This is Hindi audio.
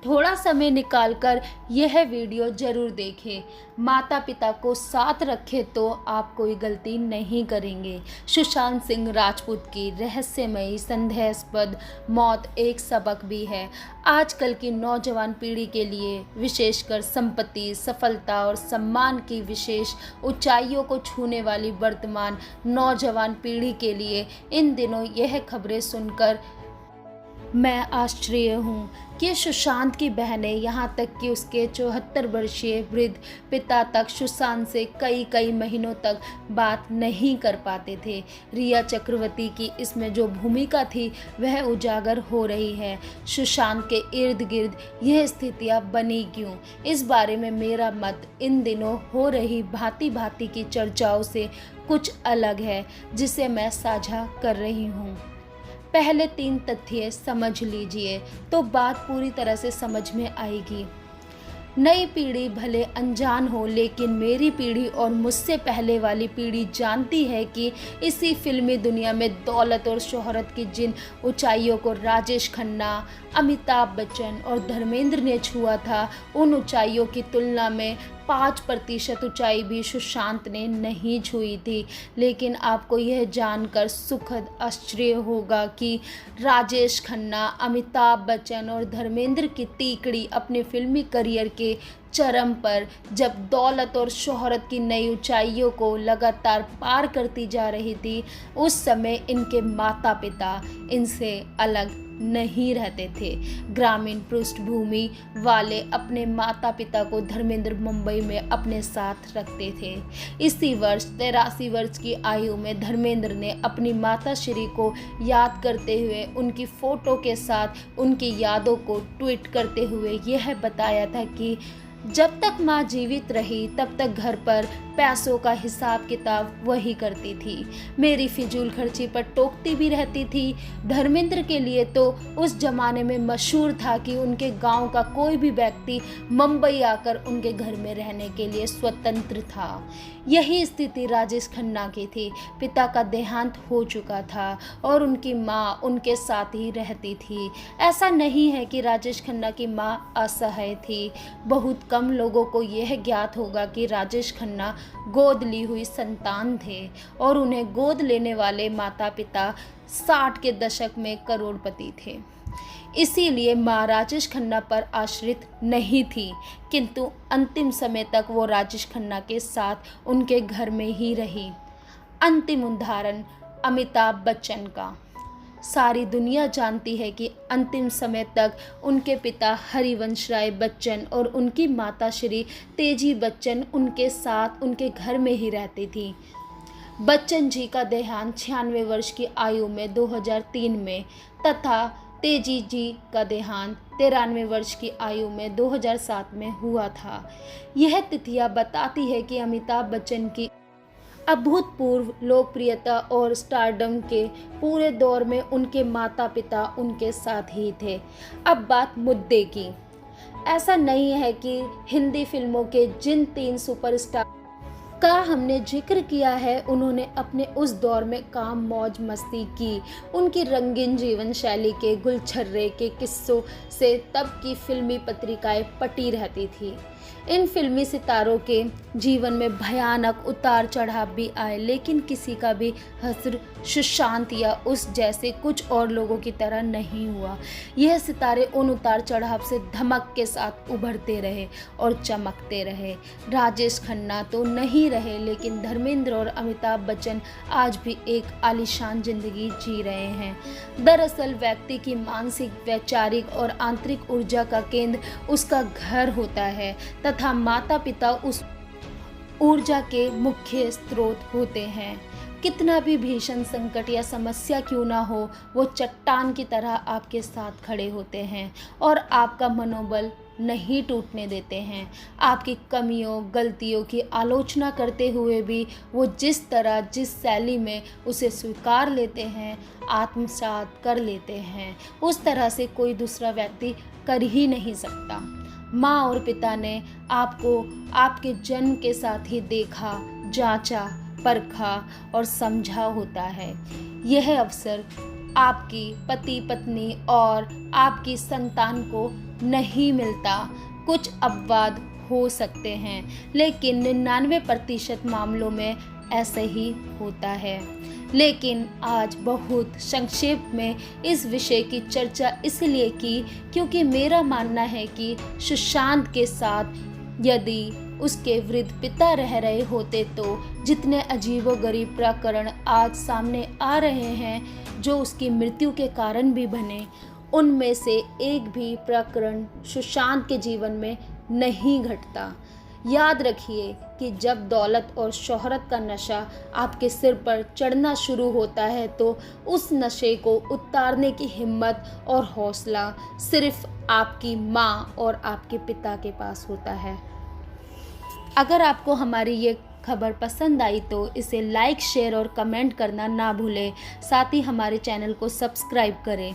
थोड़ा समय निकालकर यह वीडियो ज़रूर देखें। माता पिता को साथ रखें तो आप कोई गलती नहीं करेंगे। सुशांत सिंह राजपूत की रहस्यमयी संदेहास्पद मौत एक सबक भी है। आजकल की नौजवान पीढ़ी के लिए, विशेषकर संपत्ति, सफलता और सम्मान की विशेष ऊंचाइयों को छूने वाली वर्तमान नौजवान पीढ़ी के लिए इन दिनों यह खबरें सुनकर मैं आश्चर्य हूँ कि सुशांत की बहनें, यहाँ तक कि उसके 74 वर्षीय वृद्ध पिता तक सुशांत से कई महीनों तक बात नहीं कर पाते थे। रिया चक्रवर्ती की इसमें जो भूमिका थी वह उजागर हो रही है। सुशांत के इर्द गिर्द यह स्थितियाँ बनी क्यों, इस बारे में मेरा मत इन दिनों हो रही भांति की चर्चाओं से कुछ अलग है, जिसे मैं साझा कर रही हूँ। पहले 3 तथ्य समझ लीजिए तो बात पूरी तरह से समझ में आएगी। नई पीढ़ी भले अनजान हो, लेकिन मेरी पीढ़ी और मुझसे पहले वाली पीढ़ी जानती है कि इसी फिल्मी दुनिया में दौलत और शोहरत की जिन ऊंचाइयों को राजेश खन्ना, अमिताभ बच्चन और धर्मेंद्र ने छुआ था, उन ऊंचाइयों की तुलना में 5% ऊंचाई भी सुशांत ने नहीं छुई थी। लेकिन आपको यह जानकर सुखद आश्चर्य होगा कि राजेश खन्ना, अमिताभ बच्चन और धर्मेंद्र की तीकड़ी अपने फिल्मी करियर के चरम पर, जब दौलत और शोहरत की नई ऊंचाइयों को लगातार पार करती जा रही थी, उस समय इनके माता पिता इनसे अलग नहीं रहते थे। ग्रामीण पृष्ठभूमि वाले अपने माता पिता को धर्मेंद्र मुंबई में अपने साथ रखते थे। इसी वर्ष 83 वर्ष की आयु में धर्मेंद्र ने अपनी माता श्री को याद करते हुए उनकी फ़ोटो के साथ उनकी यादों को ट्वीट करते हुए यह बताया था कि जब तक माँ जीवित रही तब तक घर पर पैसों का हिसाब किताब वही करती थी, मेरी फिजूल खर्ची पर टोकती भी रहती थी। धर्मेंद्र के लिए तो उस जमाने में मशहूर था कि उनके गांव का कोई भी व्यक्ति मुंबई आकर उनके घर में रहने के लिए स्वतंत्र था। यही स्थिति राजेश खन्ना की थी। पिता का देहांत हो चुका था और उनकी माँ उनके साथ ही रहती थी। ऐसा नहीं है कि राजेश खन्ना की माँ असहाय थी। बहुत कम लोगों को यह ज्ञात होगा कि राजेश खन्ना गोद ली हुई संतान थे और उन्हें गोद लेने वाले माता पिता 60 के दशक में करोड़पति थे। इसीलिए माँ राजेश खन्ना पर आश्रित नहीं थी, किंतु अंतिम समय तक वो राजेश खन्ना के साथ उनके घर में ही रही। अंतिम उदाहरण अमिताभ बच्चन का। सारी दुनिया जानती है कि अंतिम समय तक उनके पिता हरिवंश राय बच्चन और उनकी माता श्री तेजी बच्चन उनके साथ उनके घर में ही रहती थी। बच्चन जी का देहांत 96 वर्ष की आयु में 2003 में तथा तेजी जी का देहांत 93 वर्ष की आयु में 2007 में हुआ था। यह तिथियां बताती है कि अमिताभ बच्चन की अभूतपूर्व लोकप्रियता और स्टारडम के पूरे दौर में उनके माता पिता उनके साथ ही थे। अब बात मुद्दे की। ऐसा नहीं है कि हिंदी फिल्मों के जिन 3 सुपरस्टार का हमने जिक्र किया है उन्होंने अपने उस दौर में काम मौज मस्ती की। उनकी रंगीन जीवन शैली के गुलछर्रे के किस्सों से तब की फिल्मी पत्रिकाएं पटी रहती थी। इन फिल्मी सितारों के जीवन में भयानक उतार चढ़ाव भी आए, लेकिन किसी का भी हश्र सुशांत या उस जैसे कुछ और लोगों की तरह नहीं हुआ। यह सितारे उन उतार चढ़ाव से धमक के साथ उभरते रहे और चमकते रहे। राजेश खन्ना तो नहीं रहे, लेकिन धर्मेंद्र और अमिताभ बच्चन आज भी एक आलीशान जिंदगी जी रहे हैं। दरअसल व्यक्ति की मानसिक, वैचारिक और आंतरिक ऊर्जा का केंद्र उसका घर होता है तथा माता पिता उस ऊर्जा के मुख्य स्रोत होते हैं। कितना भी भीषण संकट या समस्या क्यों ना हो, वो चट्टान की तरह आपके साथ खड़े होते हैं और आपका मनोबल नहीं टूटने देते हैं। आपकी कमियों, गलतियों की आलोचना करते हुए भी वो जिस तरह, जिस शैली में उसे स्वीकार लेते हैं, आत्मसात कर लेते हैं, उस तरह से कोई दूसरा व्यक्ति कर ही नहीं सकता। माँ और पिता ने आपको आपके जन्म के साथ ही देखा, जांचा, परखा और समझा होता है। यह अवसर आपकी पति पत्नी और आपकी संतान को नहीं मिलता। कुछ अपवाद हो सकते हैं, लेकिन 99% मामलों में ऐसे ही होता है। लेकिन आज बहुत संक्षेप में इस विषय की चर्चा इसलिए की क्योंकि मेरा मानना है कि सुशांत के साथ यदि उसके वृद्ध पिता रह रहे होते तो जितने अजीबोगरीब प्रकरण आज सामने आ रहे हैं जो उसकी मृत्यु के कारण भी बने, उनमें से एक भी प्रकरण सुशांत के जीवन में नहीं घटता। याद रखिए कि जब दौलत और शोहरत का नशा आपके सिर पर चढ़ना शुरू होता है तो उस नशे को उतारने की हिम्मत और हौसला सिर्फ आपकी माँ और आपके पिता के पास होता है। अगर आपको हमारी ये खबर पसंद आई तो इसे लाइक, शेयर और कमेंट करना ना भूलें। साथ ही हमारे चैनल को सब्सक्राइब करें।